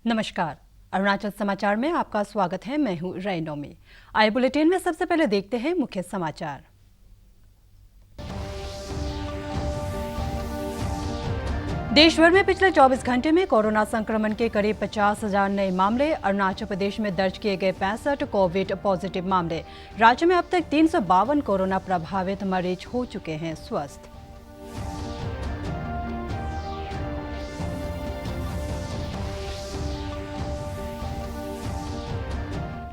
नमस्कार। अरुणाचल समाचार में आपका स्वागत है। मैं हूं रैनोमी। आए बुलेटिन में सबसे पहले देखते हैं मुख्य समाचार। देश भर में पिछले 24 घंटे में कोरोना संक्रमण के करीब 50,000 नए मामले। अरुणाचल प्रदेश में दर्ज किए गए 65 कोविड पॉजिटिव मामले। राज्य में अब तक 352 कोरोना प्रभावित मरीज हो चुके हैं स्वस्थ।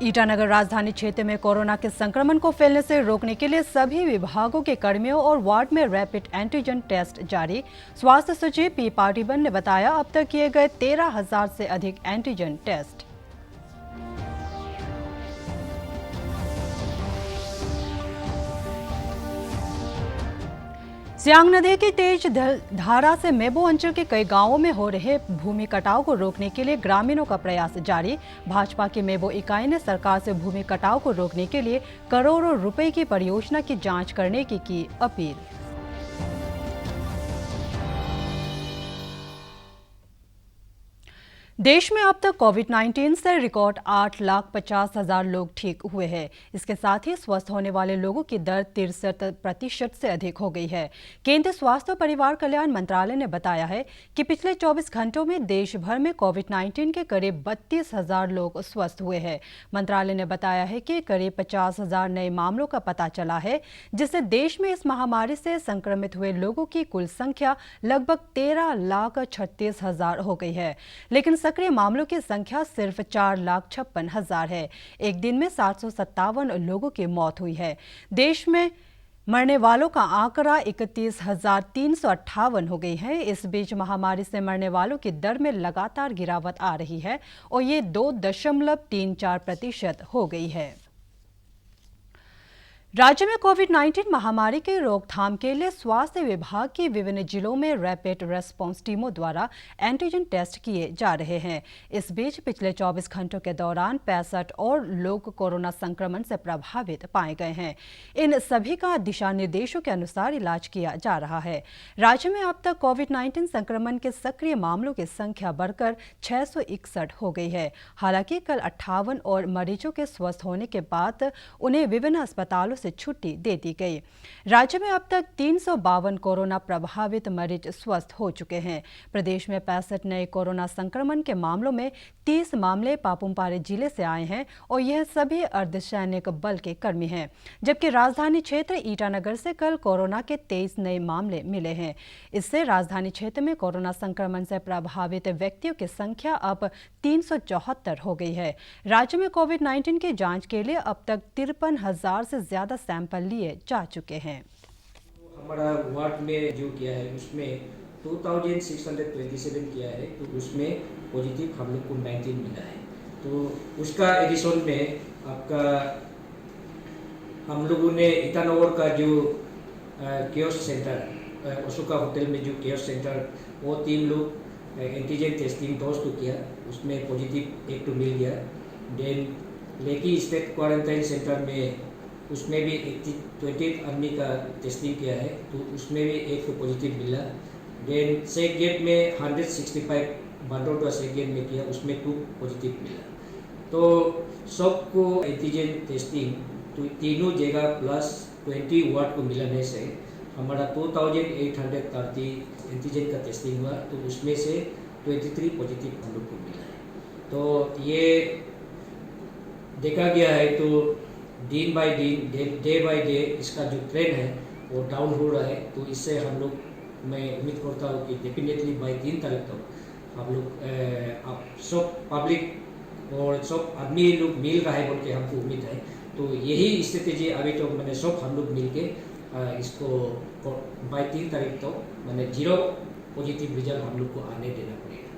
ईटानगर राजधानी क्षेत्र में कोरोना के संक्रमण को फैलने से रोकने के लिए सभी विभागों के कर्मियों और वार्ड में रैपिड एंटीजन टेस्ट जारी। स्वास्थ्य सचिव पी पार्थिबन ने बताया, अब तक किए गए 13,000 से अधिक एंटीजन टेस्ट। सियांग नदी की तेज धारा से मेबो अंचल के कई गांवों में हो रहे भूमि कटाव को रोकने के लिए ग्रामीणों का प्रयास जारी। भाजपा की मेबो इकाई ने सरकार से भूमि कटाव को रोकने के लिए करोड़ों रुपए की परियोजना की जांच करने की अपील। देश में अब तक कोविड-19 से रिकॉर्ड 8,50,000 लोग ठीक हुए हैं। इसके साथ ही स्वस्थ होने वाले लोगों की दर 63% से अधिक हो गई है। केंद्रीय स्वास्थ्य और परिवार कल्याण मंत्रालय ने बताया है कि पिछले 24 घंटों में देश भर में कोविड-19 के करीब 32,000 लोग स्वस्थ हुए हैं। मंत्रालय ने बताया है कि करीब 50,000 नए मामलों का पता चला है, जिससे देश में इस महामारी से संक्रमित हुए लोगों की कुल संख्या लगभग 13,36,000 हो गई है। लेकिन सक्रिय मामलों की संख्या सिर्फ 4,56,000 है। एक दिन में 757 लोगों की मौत हुई है। देश में मरने वालों का आंकड़ा 31,358 हो गई है। इस बीच महामारी से मरने वालों की दर में लगातार गिरावट आ रही है और ये 2.34% हो गई है। राज्य में कोविड-19 महामारी की रोकथाम के लिए स्वास्थ्य विभाग की विभिन्न जिलों में रैपिड रेस्पॉन्स टीमों द्वारा एंटीजन टेस्ट किए जा रहे हैं। इस बीच पिछले 24 घंटों के दौरान 65 और लोग कोरोना संक्रमण से प्रभावित पाए गए हैं। इन सभी का दिशा निर्देशों के अनुसार इलाज किया जा रहा है। राज्य में अब तक कोविड-19 संक्रमण के सक्रिय मामलों की संख्या बढ़कर 661 हो गई है। हालांकि कल 58 और मरीजों के स्वस्थ होने के बाद उन्हें विभिन्न अस्पतालों से छुट्टी दे दी गई। राज्य में अब तक 352 कोरोना प्रभावित मरीज स्वस्थ हो चुके हैं। प्रदेश में 65 नए कोरोना संक्रमण के मामलों में 30 मामले पापुमपारे जिले से आए हैं और यह सभी अर्धसैनिक बल के कर्मी हैं। जबकि राजधानी क्षेत्र ईटानगर से कल कोरोना के 23 नए मामले मिले हैं। इससे राजधानी क्षेत्र में कोरोना संक्रमण से प्रभावित व्यक्तियों की संख्या अब 374 हो गई है। राज्य में कोविड-19 की जांच के लिए अब तक 53,000 से ज्यादा सैंपल लिए जा चुके हैं। हमारा वार्ड में जो किया है उसमें 2627 किया है, तो उसमें पॉजिटिव हम लोग को 19 मिला है। तो उसका एडिशन में आपका हम लोगों ने ईटानगर का जो कियोस्क सेंटर अशोका होटल में जो कियोस्क सेंटर, वो 3 लोग एंटीजन टेस्टिंग डोज तो किया, उसमें पॉजिटिव एक तो मिल गया। देन लेकी स्टेट क्वारंटाइन सेंटर में उसमें भी 28 आदमी का टेस्टिंग किया है, तो उसमें भी एक तो पॉजिटिव मिला। देन सेक गेट में 165 बांडोडा सेक गेट में किया, उसमें 2 पॉजिटिव मिला। तो सबको एंटीजन टेस्टिंग तो तीनों जगह प्लस 20 वार्ड को मिलाने से हमारा 2830 एंटीजन का टेस्टिंग हुआ, तो उसमें से 23 पॉजिटिव हम लोग को मिला है। तो ये देखा गया है, तो दिन बाय दिन, डे बाय डे इसका जो ट्रेंड है वो डाउन हो रहा है। तो इससे हम लोग, मैं उम्मीद करता हूँ कि डेफिनेटली बाय 3 तारीख तक हम लोग आप सब पब्लिक और सब आदमी लोग मिल रहा है बोल के हमको उम्मीद है। तो यही स्ट्रेटेजी अभी तो मैंने सब हम लोग मिल के इसको बाय 3 तारीख तक मैंने 0 पॉजिटिव रिजल्ट हम लोग को आने देना पड़ेगा।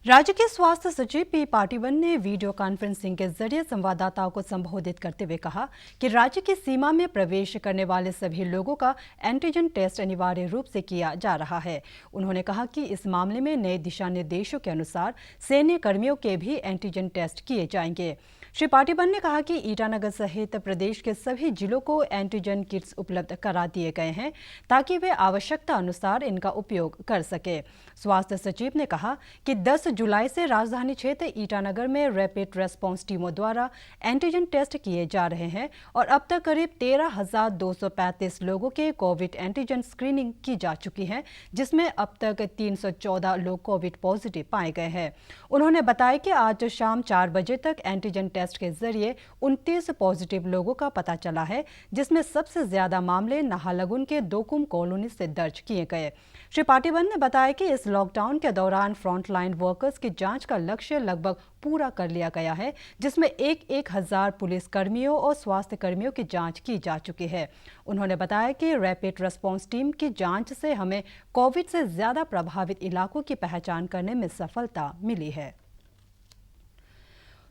राज्य के स्वास्थ्य सचिव पी पार्थिबन ने वीडियो कॉन्फ्रेंसिंग के जरिए संवाददाताओं को संबोधित करते हुए कहा कि राज्य की सीमा में प्रवेश करने वाले सभी लोगों का एंटीजन टेस्ट अनिवार्य रूप से किया जा रहा है। उन्होंने कहा कि इस मामले में नए दिशा निर्देशों के अनुसार सैन्य कर्मियों के भी एंटीजन टेस्ट किए जाएंगे। श्री पार्थिबन ने कहा कि ईटानगर सहित प्रदेश के सभी जिलों को एंटीजन किट्स उपलब्ध करा दिए गए हैं ताकि वे आवश्यकता अनुसार इनका उपयोग कर सके। स्वास्थ्य सचिव ने कहा कि 10 जुलाई से राजधानी क्षेत्र ईटानगर में रैपिड रेस्पॉन्स टीमों द्वारा एंटीजन टेस्ट किए जा रहे हैं और अब तक करीब 13,235 लोगों के कोविड एंटीजन स्क्रीनिंग की जा चुकी है, जिसमें अब तक 314 लोग कोविड पॉजिटिव पाए गए हैं। उन्होंने बताया कि आज शाम 4 बजे तक एंटीजन टेस्ट के जरिए 29 पॉजिटिव लोगों का पता चला है, जिसमें सबसे ज्यादा मामले नाहरलगुन के दोकुम कॉलोनी से दर्ज किए गए। श्री पार्थिबन ने बताया कि इस लॉकडाउन के दौरान फ्रंटलाइन वर्कर्स की जांच का लक्ष्य लगभग पूरा कर लिया गया है, जिसमें 1,000 पुलिस कर्मियों और स्वास्थ्य कर्मियों की जांच की जा चुकी है। उन्होंने बताया कि रैपिड रेस्पॉन्स टीम की जांच से हमें कोविड से ज्यादा प्रभावित इलाकों की पहचान करने में सफलता मिली है।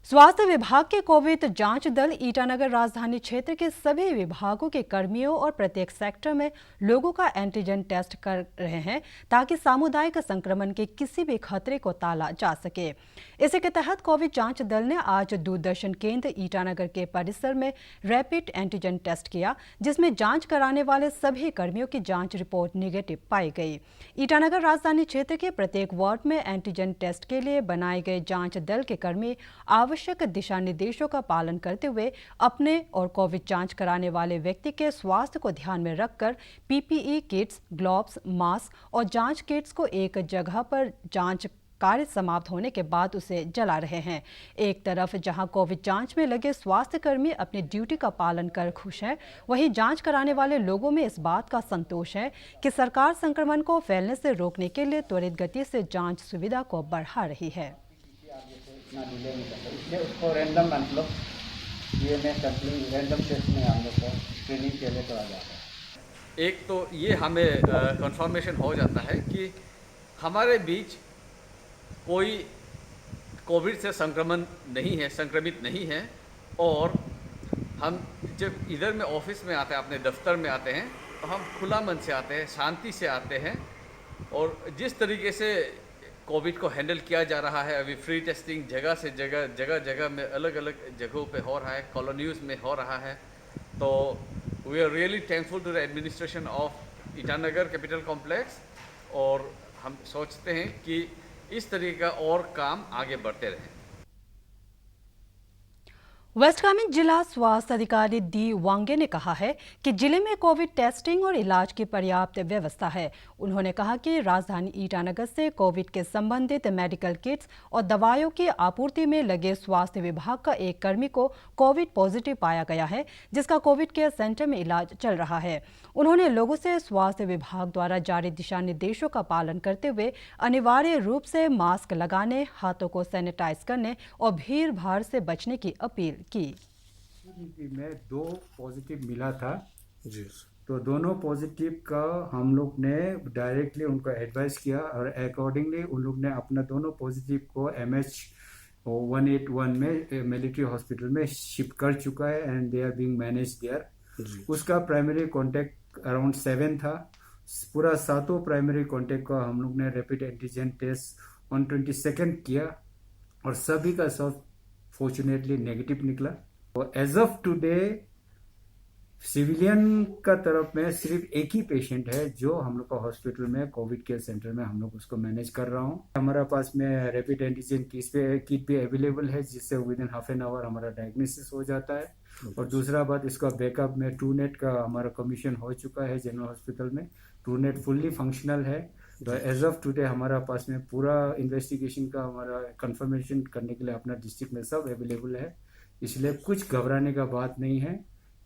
स्वास्थ्य विभाग के कोविड जांच दल ईटानगर राजधानी क्षेत्र के सभी विभागों के कर्मियों और प्रत्येक सेक्टर में लोगों का एंटीजन टेस्ट कर रहे हैं ताकि सामुदायिक संक्रमण के किसी भी खतरे को टाला जा सके। इसी के तहत कोविड जांच दल ने आज दूरदर्शन केंद्र ईटानगर के परिसर में रैपिड एंटीजन टेस्ट किया, जिसमें जांच कराने वाले सभी कर्मियों की जांच रिपोर्ट निगेटिव पाई गई। ईटानगर राजधानी क्षेत्र के प्रत्येक वार्ड में एंटीजन टेस्ट के लिए बनाए गए जांच दल के कर्मी आवश्यक दिशा निर्देशों का पालन करते हुए अपने और कोविड जांच कराने वाले व्यक्ति के स्वास्थ्य को ध्यान में रखकर पीपीई किट्स, ग्लोव्स, मास्क और जांच किट्स को एक जगह पर जांच कार्य समाप्त होने के बाद उसे जला रहे हैं। एक तरफ जहां कोविड जांच में लगे स्वास्थ्य कर्मी अपनी ड्यूटी का पालन कर खुश हैं, वहीं जांच कराने वाले लोगों में इस बात का संतोष है कि सरकार संक्रमण को फैलने से रोकने के लिए त्वरित गति से जांच सुविधा को बढ़ा रही है। इतना डिले नहीं करता, इसलिए उसको रैंडम मतलब रैंडम टेस्ट में हम लोग को स्क्रीनिंग के लिए करा जाता है। एक तो ये हमें कंफर्मेशन हो जाता है कि हमारे बीच कोई कोविड से संक्रमित नहीं है और हम जब इधर में ऑफिस में आते हैं, अपने दफ्तर में आते हैं, तो हम खुला मन से आते हैं, शांति से आते हैं और जिस तरीके से कोविड को हैंडल किया जा रहा है, अभी फ्री टेस्टिंग जगह में अलग अलग जगहों पे हो रहा है, कॉलोनीज में हो रहा है, तो we are really thankful to the administration of Itanagar capital complex और हम सोचते हैं कि इस तरीके का और काम आगे बढ़ते रहें। वेस्ट कामेंग जिला स्वास्थ्य अधिकारी डी वांगे ने कहा है कि जिले में कोविड टेस्टिंग और इलाज की पर्याप्त व्यवस्था है। उन्होंने कहा कि राजधानी ईटानगर से कोविड के संबंधित मेडिकल किट्स और दवाइयों की आपूर्ति में लगे स्वास्थ्य विभाग का एक कर्मी को कोविड पॉजिटिव पाया गया है, जिसका कोविड केयर सेंटर में इलाज चल रहा है। उन्होंने लोगों से स्वास्थ्य विभाग द्वारा जारी दिशा निर्देशों का पालन करते हुए अनिवार्य रूप से मास्क लगाने, हाथों को सैनिटाइज करने और भीड़ भाड़ से बचने की अपील की। में 2 पॉजिटिव मिला था जी, तो दोनों पॉजिटिव का हम लोग ने डायरेक्टली उनको एडवाइस किया और अकॉर्डिंगली उन लोग ने अपना दोनों पॉजिटिव को MH181 में मिलिट्री हॉस्पिटल में शिप कर चुका है and they are being manage there. उसका प्राइमरी कांटेक्ट अराउंड 7 था। पूरा 7 प्राइमरी कांटेक्ट का हम लोग ने रैपिड एंटीजन टेस्ट ऑन 22 किया और सभी का सब फॉर्चुनेटली नेगेटिव निकला। और एज ऑफ टुडे सिविलियन का तरफ में सिर्फ एक ही पेशेंट है जो हम लोग का हॉस्पिटल में कोविड केयर सेंटर में हम लोग उसको मैनेज कर रहा हूँ। हमारा पास में रैपिड एंटीजन किट भी अवेलेबल है, जिससे with in half an hour हमारा डायग्नोसिस हो जाता है। और दूसरा बात, इसका बैकअप में TruNet का हमारा कमीशन हो चुका है जनरल हॉस्पिटल में। TruNet फुल्ली फंक्शनल है। तो एज ऑफ टुडे हमारा पास में पूरा इन्वेस्टिगेशन का हमारा कंफर्मेशन करने के लिए अपना डिस्ट्रिक्ट में सब अवेलेबल है, इसलिए कुछ घबराने का बात नहीं है।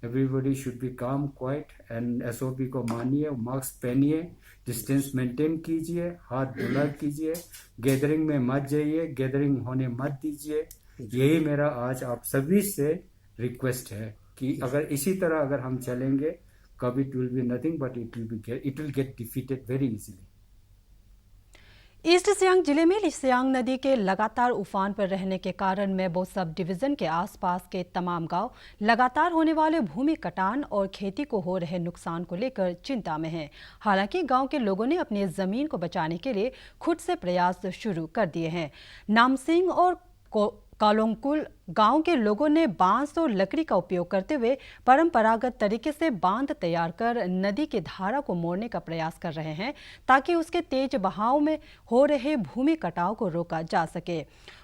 एवरीबॉडी शुड बी काम, क्वाइट एंड SOP को मानिए, मास्क पहनिए, डिस्टेंस मेंटेन कीजिए, हाथ धुला कीजिए, गैदरिंग में मत जाइए, गैदरिंग होने मत दीजिए। यही मेरा आज आप सभी से रिक्वेस्ट है कि अगर इसी तरह अगर हम चलेंगे, Covid will be nothing but it will get defeated very easily. East Siang जिले में सियांग नदी के लगातार उफान पर रहने के कारण मैबो सब डिवीजन के आसपास के तमाम गांव लगातार होने वाले भूमि कटान और खेती को हो रहे नुकसान को लेकर चिंता में हैं। हालांकि गांव के लोगों ने अपनी जमीन को बचाने के लिए खुद से प्रयास शुरू कर दिए हैं। नामसिंग और कालोंगकुल गांव के लोगों ने बांस और लकड़ी का उपयोग करते हुए परंपरागत तरीके से बांध तैयार कर नदी की धारा को मोड़ने का प्रयास कर रहे हैं ताकि उसके तेज बहाव में हो रहे भूमि कटाव को रोका जा सके।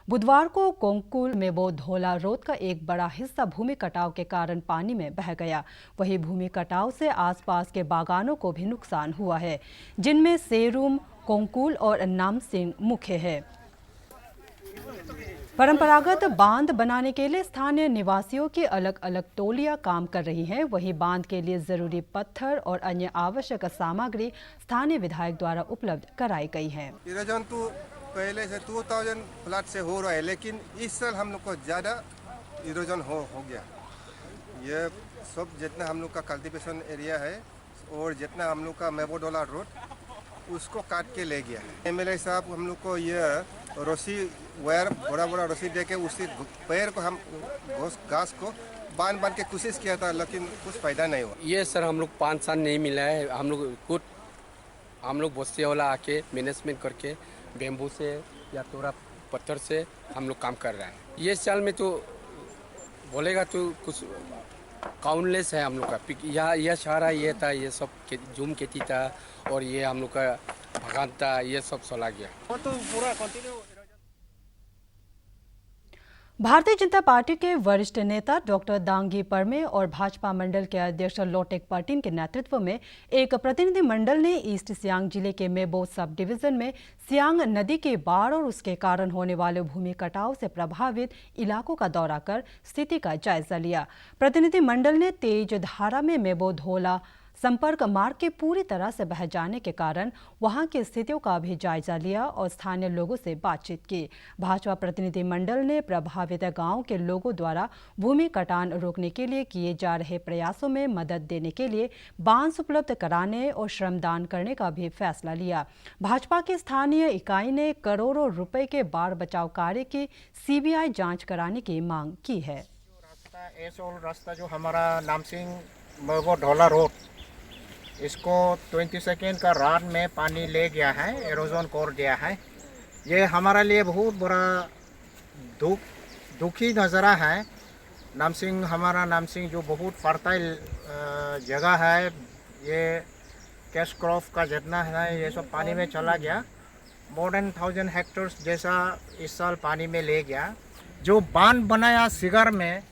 बुधवार को कोंगकुल में वो धोला रोड का एक बड़ा हिस्सा भूमि कटाव के कारण पानी में बह गया। वहीं भूमि कटाव से आसपास के बागानों को भी नुकसान हुआ है, जिनमें सेरुम, कोंगकुल और नामसिंग मुख्य है। परंपरागत बांध बनाने के लिए स्थानीय निवासियों की अलग अलग टोलियां काम कर रही हैं। वहीं बांध के लिए जरूरी पत्थर और अन्य आवश्यक सामग्री स्थानीय विधायक द्वारा उपलब्ध कराई गई है। इरोजन तो पहले से 2000 फ्लैट से हो रहा है, लेकिन इस साल हम लोग को ज़्यादा इरोजन हो गया। ये सब जितना हम लोग का कल्टीवेशन एरिया है और जितना हम लोग का मेबोडोला रोड उसको काट के ले गया है। एमएलए साहब हम लोग को ये रस्सी वायर बड़ा रस्सी दे के उसी पैर को हम घास को बांध के कोशिश किया था, लेकिन कुछ फायदा नहीं हुआ। ये सर हम लोग 5 साल नहीं मिला है। हम लोग बस्ती वाला आके मैनेजमेंट करके बेम्बू से या थोड़ा पत्थर से हम लोग काम कर रहे हैं। ये साल में तो बोलेगा तो कुछ काउंटलेस है हम लोग का। यह सारा ये था, ये सब जूम खेती था और ये हम लोग का भगान था, ये सब चला गया। वो तो पूरा कंटिन्यू। भारतीय जनता पार्टी के वरिष्ठ नेता डॉक्टर दांगी परमे और भाजपा मंडल के अध्यक्ष लोटेक पर्टिन के नेतृत्व में एक प्रतिनिधि मंडल ने ईस्ट सियांग जिले के मेबो सब डिवीजन में सियांग नदी के बाढ़ और उसके कारण होने वाले भूमि कटाव से प्रभावित इलाकों का दौरा कर स्थिति का जायजा लिया। प्रतिनिधि मंडल ने तेज धारा में मेबो धोला संपर्क मार्ग के पूरी तरह से बह जाने के कारण वहां की स्थितियों का भी जायजा लिया और स्थानीय लोगों से बातचीत की। भाजपा प्रतिनिधि मंडल ने प्रभावित गांव के लोगों द्वारा भूमि कटान रोकने के लिए किए जा रहे प्रयासों में मदद देने के लिए बांस उपलब्ध कराने और श्रमदान करने का भी फैसला लिया। भाजपा की स्थानीय इकाई ने करोड़ों रुपए के बाढ़ बचाव कार्य की सीबीआई जाँच कराने की मांग की है। रास्ता जो हमारा नामसिंग मेबो ढोला रोड, इसको 22 का रात में पानी ले गया है, एरोजन कर दिया है। ये हमारे लिए बहुत बड़ा दुखी नज़ारा है। हमारा नामसिंग जो बहुत फर्टाइल जगह है, ये कैश क्रॉप का जितना है ये सब पानी में चला गया। मोर देन 1000 हेक्टेयर्स जैसा इस साल पानी में ले गया। जो बांध बनाया सिगर में,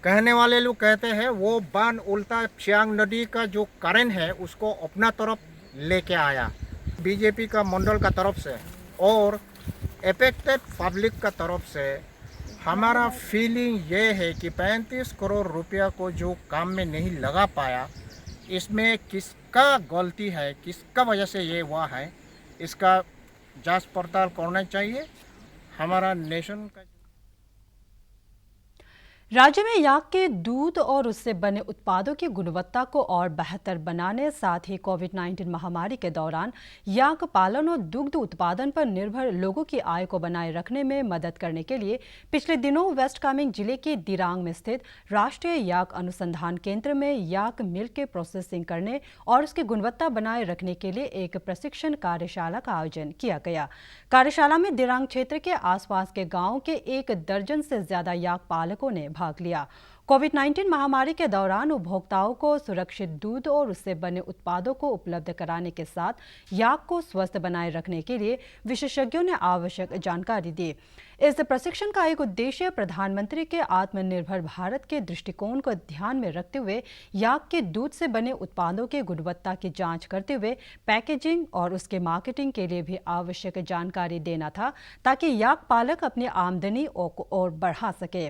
कहने वाले लोग कहते हैं वो बांध उल्टा सियांग नदी का जो करंट है उसको अपना तरफ लेके आया। बीजेपी का मंडल का तरफ से और अफेक्टेड पब्लिक का तरफ से हमारा फीलिंग ये है कि 35 करोड़ रुपया को जो काम में नहीं लगा पाया, इसमें किसका गलती है, किसका वजह से ये हुआ है, इसका जांच पड़ताल करना चाहिए। हमारा नेशन का राज्य में याक के दूध और उससे बने उत्पादों की गुणवत्ता को और बेहतर बनाने, साथ ही कोविड-19 महामारी के दौरान याक पालन और दुग्ध उत्पादन पर निर्भर लोगों की आय को बनाए रखने में मदद करने के लिए पिछले दिनों वेस्ट कामेंग जिले के दिरांग में स्थित राष्ट्रीय याक अनुसंधान केंद्र में याक मिल्क के प्रोसेसिंग करने और उसकी गुणवत्ता बनाए रखने के लिए एक प्रशिक्षण कार्यशाला का आयोजन किया गया। कार्यशाला में दिरांग क्षेत्र के आसपास के गाँव के 1 दर्जन से ज्यादा याक पालकों ने भाग लिया। कोविड-19 महामारी के दौरान उपभोक्ताओं को सुरक्षित दूध और उससे बने उत्पादों को उपलब्ध कराने के साथ याक को स्वस्थ बनाए रखने के लिए विशेषज्ञों ने आवश्यक जानकारी दी। इस प्रशिक्षण का एक उद्देश्य प्रधानमंत्री के आत्मनिर्भर भारत के दृष्टिकोण को ध्यान में रखते हुए याक के दूध से बने उत्पादों की गुणवत्ता की जांच करते हुए पैकेजिंग और उसके मार्केटिंग के लिए भी आवश्यक जानकारी देना था, ताकि याक पालक अपनी आमदनी और बढ़ा सके।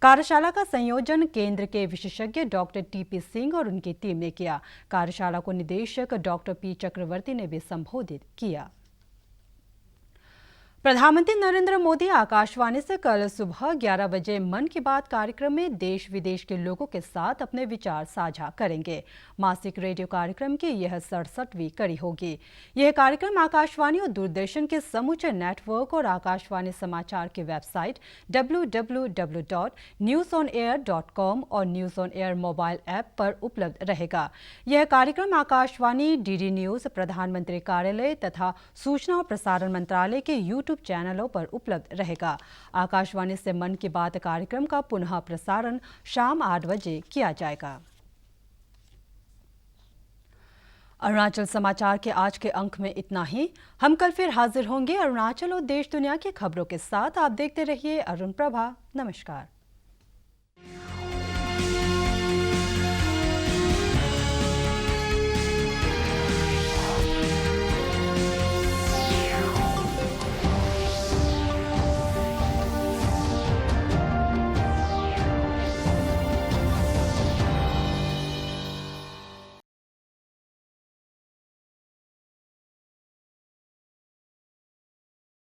कार्यशाला का संयोजन केंद्र के विशेषज्ञ डॉक्टर टीपी सिंह और उनकी टीम ने किया। कार्यशाला को निदेशक डॉक्टर पी चक्रवर्ती ने भी संबोधित किया। प्रधानमंत्री नरेंद्र मोदी आकाशवाणी से कल सुबह 11 बजे मन की बात कार्यक्रम में देश विदेश के लोगों के साथ अपने विचार साझा करेंगे। मासिक रेडियो कार्यक्रम की यह 67वीं कड़ी होगी। यह कार्यक्रम आकाशवाणी और दूरदर्शन के समूचे नेटवर्क और आकाशवाणी समाचार की वेबसाइट www.newsonair.com और news on air mobile app पर उपलब्ध रहेगा। यह कार्यक्रम आकाशवाणी, डीडी न्यूज, प्रधानमंत्री कार्यालय तथा सूचना और प्रसारण मंत्रालय के यूट्यूब चैनलों पर उपलब्ध रहेगा। आकाशवाणी से मन की बात कार्यक्रम का पुनः प्रसारण शाम 8 बजे किया जाएगा। अरुणाचल समाचार के आज के अंक में इतना ही। हम कल फिर हाजिर होंगे अरुणाचल और देश दुनिया की खबरों के साथ। आप देखते रहिए अरुण प्रभा। नमस्कार।